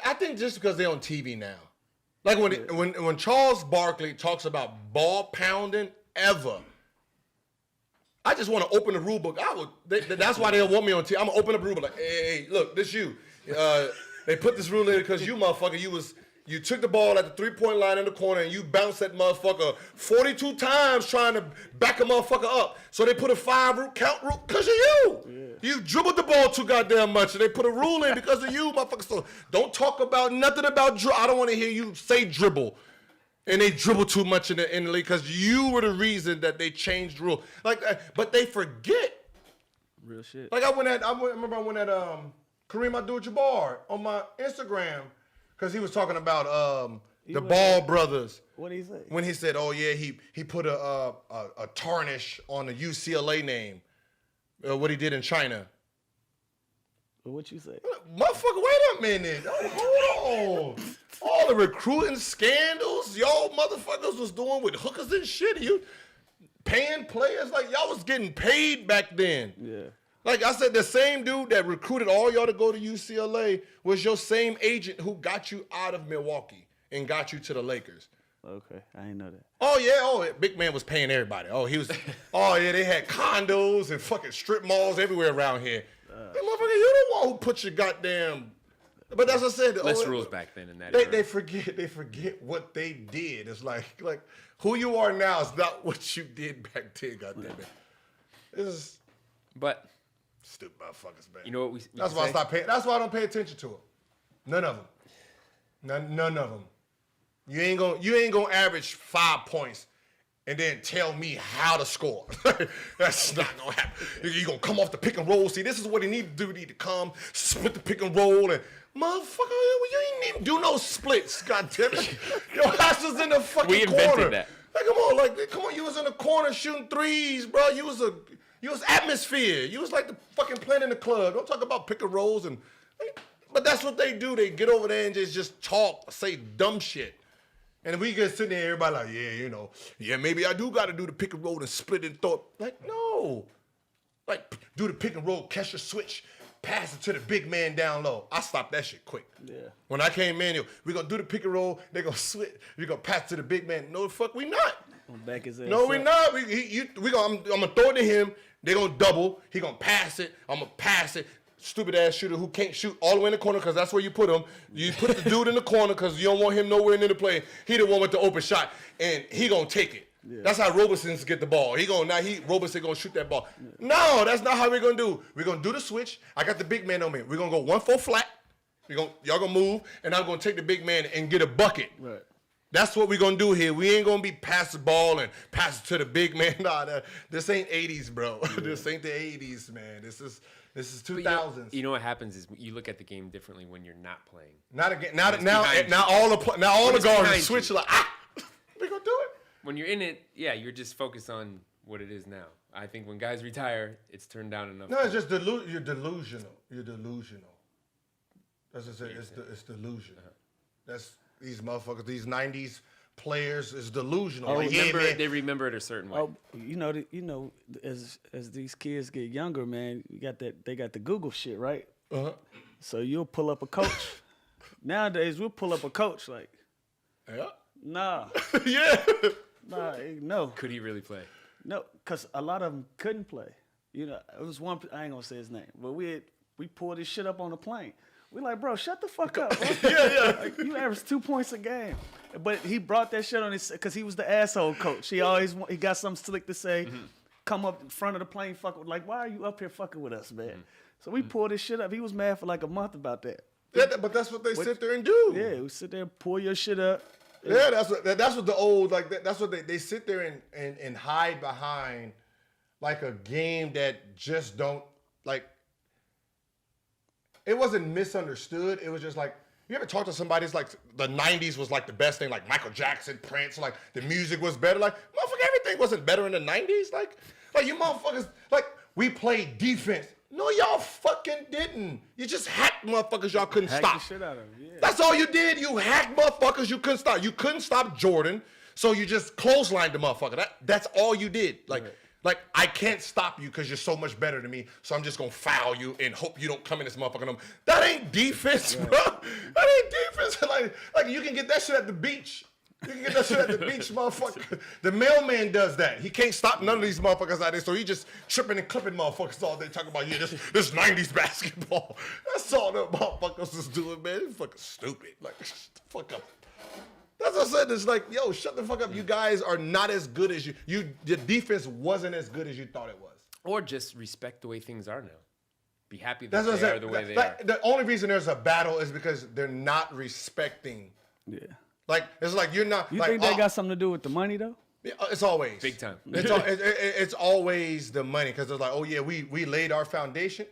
I think just because they're on TV now. Like, when Charles Barkley talks about ball pounding ever, I just want to open the rule book. That's why they don't want me on TV. I'm going to open up the rule book. Like, hey, look, this you. They put this rule in because you, motherfucker, you took the ball at the 3-point line in the corner and you bounced that motherfucker 42 times trying to back a motherfucker up. So they put a 5 count rule because of you. Yeah. You dribbled the ball too goddamn much and they put a rule in because of you, motherfucker. So don't talk about nothing about dribble. I don't want to hear you say dribble. And they dribble too much in the league because you were the reason that they changed the rule. Like, but they forget. Real shit. Like I remember I went at Kareem Abdul-Jabbar on my Instagram. Because he was talking about the Ball brothers. What did he say? When he said, oh, yeah, he put a tarnish on the UCLA name, what he did in China. What you say? Motherfucker, wait a minute. Oh, hold on. All the recruiting scandals y'all motherfuckers was doing with hookers and shit. You paying players like y'all was getting paid back then. Yeah. Like I said, the same dude that recruited all y'all to go to UCLA was your same agent who got you out of Milwaukee and got you to the Lakers. Okay, I didn't know that. Oh, yeah. Big man was paying everybody. They had condos and fucking strip malls everywhere around here. Hey, motherfucker, you the one who put your goddamn... But that's what I said. Less rules back then in that they forget what they did. It's like who you are now is not what you did back then, goddamn it. It's... But... Stupid motherfuckers, man. You know what we That's why I stopped paying. That's why I don't pay attention to them. None of them. None of them. You ain't gonna average 5 points and then tell me how to score. That's not gonna happen. You gonna come off the pick and roll. See, this is what he need to do. He need to come split the pick and roll and motherfucker, you ain't even do no splits. God damn it. Your ass was in the fucking we invented corner. That. Come on, you was in the corner shooting threes, bro. You was atmosphere. You was like the fucking playing in the club. Don't talk about pick and rolls but that's what they do. They get over there and just talk, say dumb shit. And we get sitting there, everybody like, maybe I do got to do the pick and roll and split and throw it. Like, no. Like, do the pick and roll, catch a switch, pass it to the big man down low. I stopped that shit quick. Yeah. When I came in, we're going to do the pick and roll. They're going to switch. We're going to pass to the big man. No, the fuck, we not. Back his ass no, we up. not. I'm going to throw it to him. They're going to double. He going to pass it. I'm going to pass it. Stupid ass shooter who can't shoot all the way in the corner because that's where you put him. You put the dude in the corner because you don't want him nowhere near the play. He the one with the open shot, and he going to take it. Yeah. That's how Robeson's get the ball. Robeson going to shoot that ball. Yeah. No, that's not how we're going to do. We're going to do the switch. I got the big man on me. We're going to go 1-4 flat. Y'all going to move, and I'm going to take the big man and get a bucket. Right. That's what we're going to do here. We ain't going to be pass the ball and pass it to the big man. Nah, this ain't 80s, bro. Yeah. This ain't the 80s, man. This is 2000s. You know what happens is you look at the game differently when you're not playing. Not again. Now all the guards switch like, we going to do it. When you're in it, you're just focused on what it is now. I think when guys retire, it's turned down enough. No, it's just you're delusional. You're delusional. That's what I said. It's delusion. Uh-huh. That's these motherfuckers, these 90s players is delusional. Oh, they remember it a certain way. Oh, as these kids get younger, man, they got the Google shit, right? Uh-huh. So you'll pull up a coach. Nowadays, we'll pull up a coach like, yeah. Nah. Yeah. Nah, no. Could he really play? No, because a lot of them couldn't play. It was one, I ain't going to say his name, but we pulled this shit up on the plane. We like, bro, shut the fuck up, bro. Yeah. Like, you average 2 points a game. But he brought that shit on his, because he was the asshole coach. He got something slick to say, come up in front of the plane, like, why are you up here fucking with us, man? So we pulled this shit up. He was mad for like a month about that. Yeah, but that's what they sit there and do. Yeah, we sit there and pull your shit up. Yeah, that's what the old, like, that's what they sit there and hide behind like a game that just don't like. It wasn't misunderstood. It was just like, you ever talk to somebody? It's like the '90s was like the best thing, like Michael Jackson, Prince, like the music was better. Like, motherfucker, everything wasn't better in the '90s. Like you motherfuckers, like we played defense. No, y'all fucking didn't. You just hacked motherfuckers y'all couldn't Hack stop. the shit out of him. Yeah. That's all you did. You hacked motherfuckers you couldn't stop. You couldn't stop Jordan, so you just clotheslined the motherfucker. That's all you did. Like I can't stop you because you're so much better than me, so I'm just gonna foul you and hope you don't come in this motherfucker. That ain't defense, bro. That ain't defense. Like you can get that shit at the beach. You can get that shit at the beach, motherfucker. The mailman does that. He can't stop none of these motherfuckers out there, so he just tripping and clipping motherfuckers all day talking about, yeah, this 90s basketball. That's all the motherfuckers is doing, man. It's fucking stupid. Like, shut the fuck up. That's what I said. It's like, yo, shut the fuck up. You guys are not as good as your defense wasn't as good as you thought it was. Or just respect the way things are now. Be happy that That's what they I are said. the way they Like, are. the only reason there's a battle is because they're not respecting. Yeah. Like, it's like you're not. You like, think that got something to do with the money though? Yeah, it's always Big time. It's always the money because it's like, oh yeah, we laid our foundation.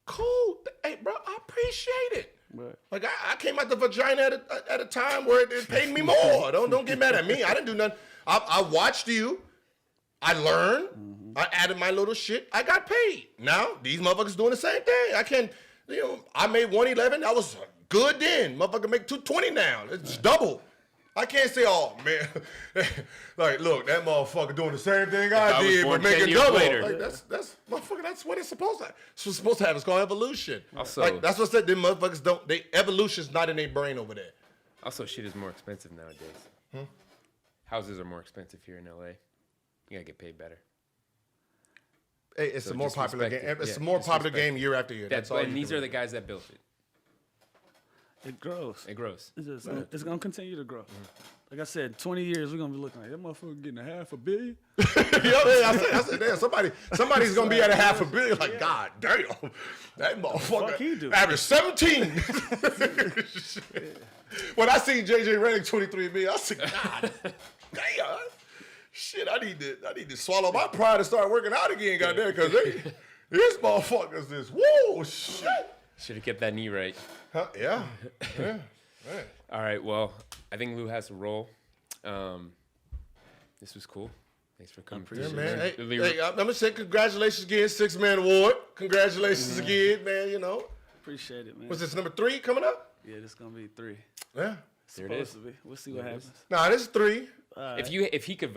Cool, hey bro, I appreciate it. Right. Like I came out the vagina at a time where it paid me more. Don't get mad at me. I didn't do nothing. I watched you. I learned. Mm-hmm. I added my little shit. I got paid. Now these motherfuckers doing the same thing. I can, I made 111. I was good then. Motherfucker make 220 now. It's double. I can't say, oh man, like look, that motherfucker doing the same thing I was did, born but 10 making years double. later. Like that's motherfucker. That's what it's supposed to. It's supposed to have. It's called evolution. Also- like that's what I said. Them motherfuckers don't. Evolution's not in their brain over there. Also, shit is more expensive nowadays. Houses are more expensive here in LA. You gotta get paid better. Hey, it's So a more just popular respect game. it. It's Yeah, a more just popular respect game year after year. That's all. And these are the guys that built it. It grows. It grows. It's gonna continue to grow. Like I said, 20 years we're gonna be looking like that motherfucker getting $500 million. I said, damn, somebody's gonna be at $500 million. Like, God damn, that motherfucker fuck he do? averaged 17. When I seen JJ Redick 23 million, I said, God damn, shit, I need to swallow my pride and start working out again, goddamn, because these motherfuckers is whoa shit. Should have kept that knee right. Huh? Yeah. Man. All right. Well, I think Lou has to roll. This was cool. Thanks for coming. Yeah, through. man. Really- Hey, I'm gonna say congratulations again, 6-man award. Congratulations again, man. Appreciate it, man. Was this number 3 coming up? Yeah, this gonna be 3. Yeah. There it is. Supposed to be. We'll see what happens. Nah, this is 3. If he could